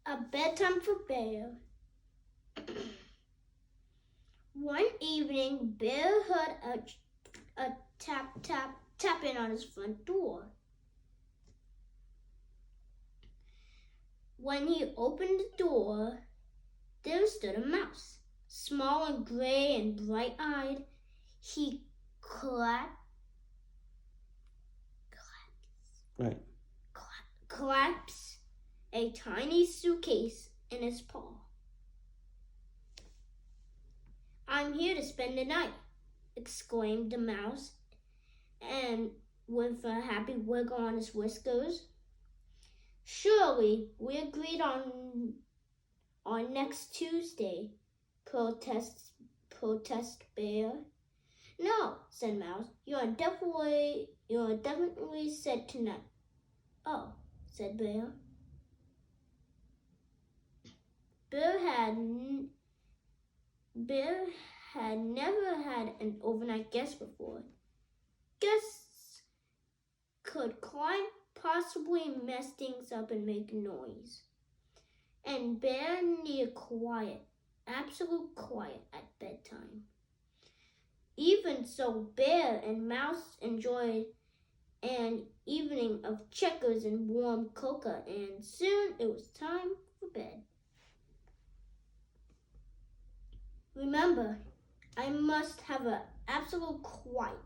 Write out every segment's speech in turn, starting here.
A bedtime for Bear. One evening, Bear heard a tapping on his front door. When he opened the door, there stood a mouse, small and gray and bright-eyed. He claps a tiny suitcase in his paw. "I'm here to spend the night," exclaimed the mouse, and with a happy wiggle on his whiskers. "Surely, we agreed on next Tuesday," protest Bear. "No," said Mouse. You're definitely said tonight." "Oh," said Bear. Bear had never had an overnight guest before. Guests could quite possibly mess things up and make noise. And Bear needed quiet, absolute quiet at bedtime. Even so, Bear and Mouse enjoyed an evening of checkers and warm cocoa, and soon it was time for bed. "Remember, I must have an absolute quiet,"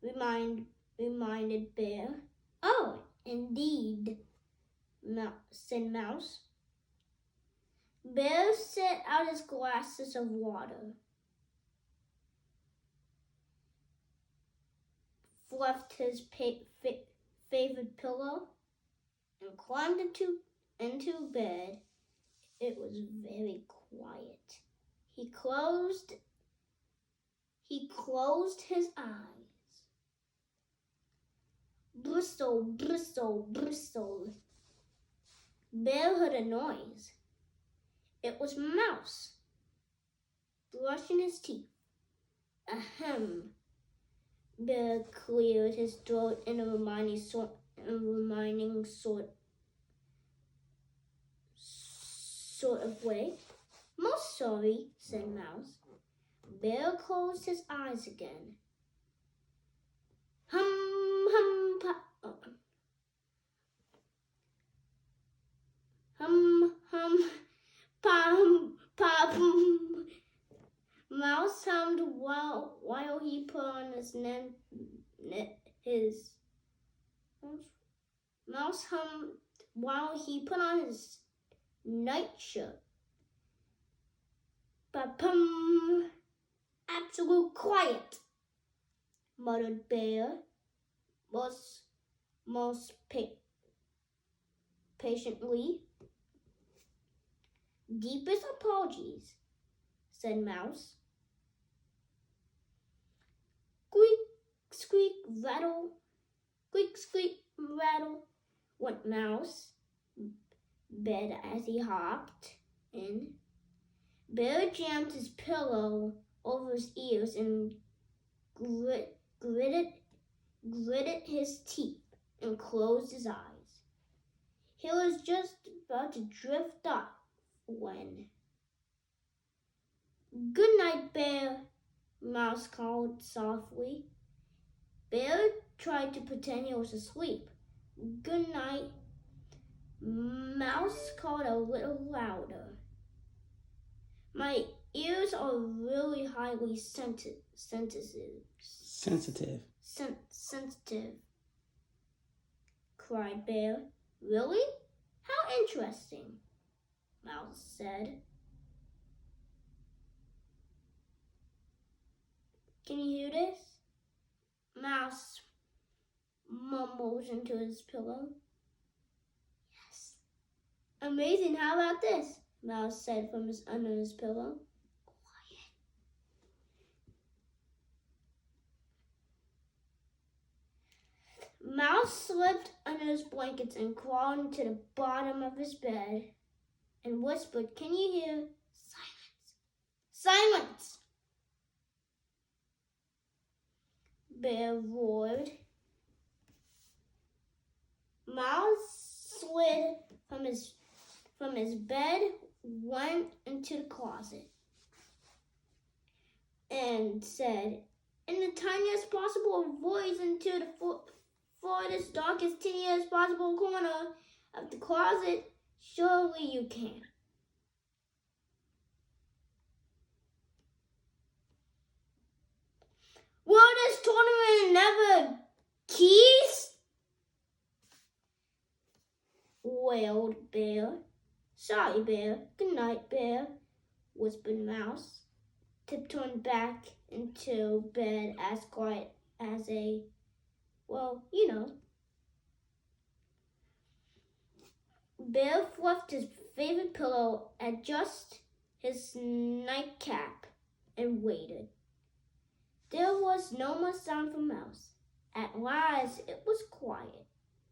reminded Bear. "Oh, indeed," said Mouse. Bear set out his glasses of water, fluffed his favorite pillow, and climbed into bed. It was very quiet. He closed his eyes. Bristle, bristle, bristle. Bear heard a noise. It was Mouse, brushing his teeth. Ahem. Bear cleared his throat in a reminding sort of way. "Most sorry," said Mouse. Bear closed his eyes again. Hum, hum, hum, hum, pum, pum. Mouse hummed while he put on his nightshirt. "Ba-pum! Absolute quiet," muttered Bear, most patiently. "Deepest apologies," said Mouse. "Squeak, squeak, rattle, squeak, squeak, rattle," went Mouse bed as he hopped in. Bear jammed his pillow over his ears and gritted his teeth and closed his eyes. He was just about to drift off when... "Good night, Bear," Mouse called softly. Bear tried to pretend he was asleep. "Good night." Mouse called a little louder. "My ears are really highly sensitive, cried Bear. "Really? How interesting," Mouse said. "Can you hear this?" Mouse mumbles into his pillow. "Yes." "Amazing, how about this?" Mouse said from under his pillow. "Quiet." Mouse slipped under his blankets and crawled into the bottom of his bed and whispered, "Can you hear?" "Silence! Silence!" Bear roared. Mouse slid from his bed, went into the closet, and said, in the tiniest possible voice, into the farthest, darkest, tiniest possible corner of the closet, surely you can. Will this tournament never cease? Wailed Bear. Sorry, Bear. Good night, Bear, whispered Mouse, tiptoeing back into bed as quiet as a, well, you know. Bear fluffed his favorite pillow, adjusted his nightcap, and waited. There was no more sound from Mouse. At last it was quiet.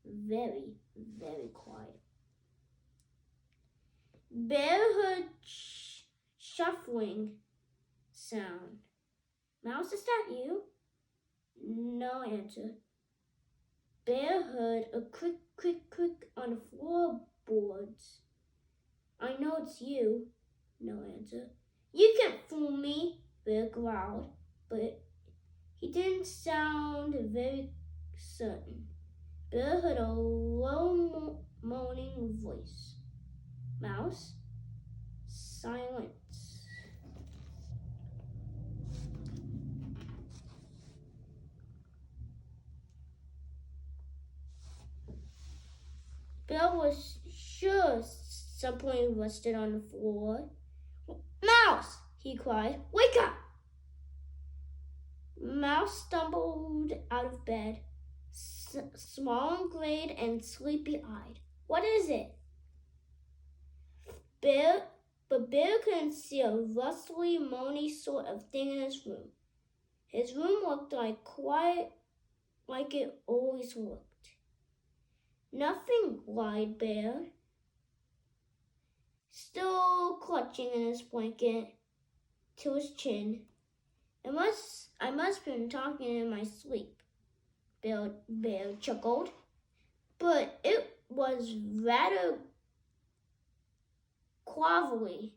Very, very quiet. Bear heard shuffling sound. Mouse, is that you? No answer. Bear heard a crick, crick, crick on the floorboards. I know it's you. No answer. You can't fool me, Bear growled, but he didn't sound very certain. Bear heard a low moaning voice. Mouse? Silence. Bear was sure something rested on the floor. Mouse! He cried. Wake up! Mouse stumbled out of bed, small and grayed and sleepy-eyed. What is it? Bear couldn't see a rustly, moany sort of thing in his room. His room looked quiet like it always looked. Nothing, lied Bear, still clutching in his blanket to his chin. I must have been talking in my sleep, Bear chuckled, but it was rather quavery.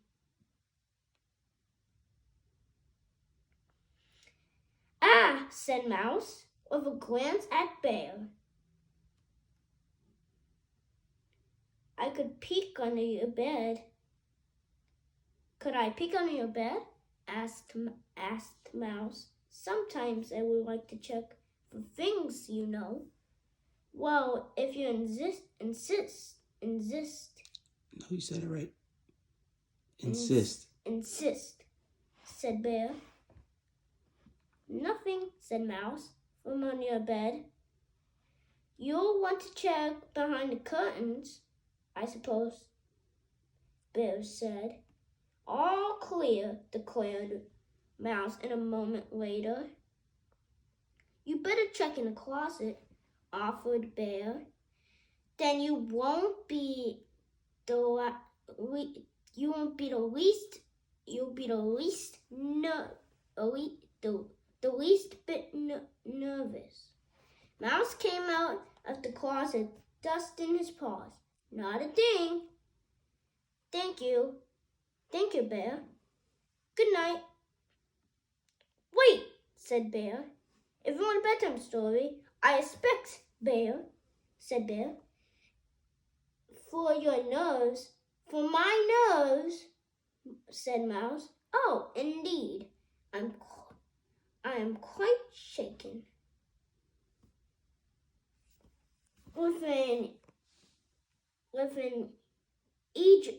Ah, said Mouse, with a glance at Bear. I could peek under your bed. Could I peek under your bed? Asked Mouse. Sometimes I would like to check for things, you know. Well, if you insist. No, you said it right. Insist, said Bear. Nothing, said Mouse, from under your bed. You'll want to check behind the curtains, I suppose, Bear said. All clear, declared Mouse in a moment later. You better check in the closet, offered Bear. Then you won't be the least bit nervous. Mouse came out of the closet, dusting his paws. Not a thing. Thank you, Bear. Good night. Wait, said Bear. If you want a bedtime story, I expect, Bear, said Bear. For my nerves, said Mouse. Oh, indeed. I am quite shaken. With an eager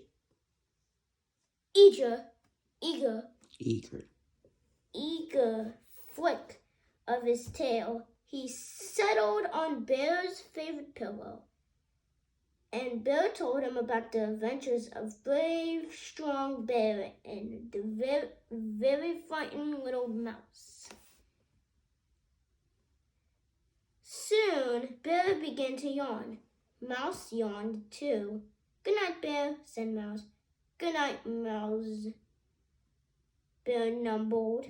flick of his tail, he settled on Bear's favorite pillow. And Bear told him about the adventures of brave, strong Bear and the very, very frightened little Mouse. Soon, Bear began to yawn. Mouse yawned too. Good night, Bear, said Mouse. Good night, Mouse, Bear mumbled.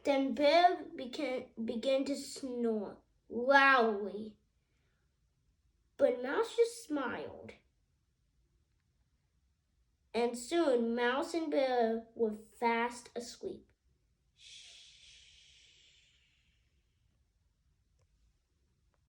Then Bear began to snore loudly. But Mouse just smiled. And soon Mouse and Bear were fast asleep.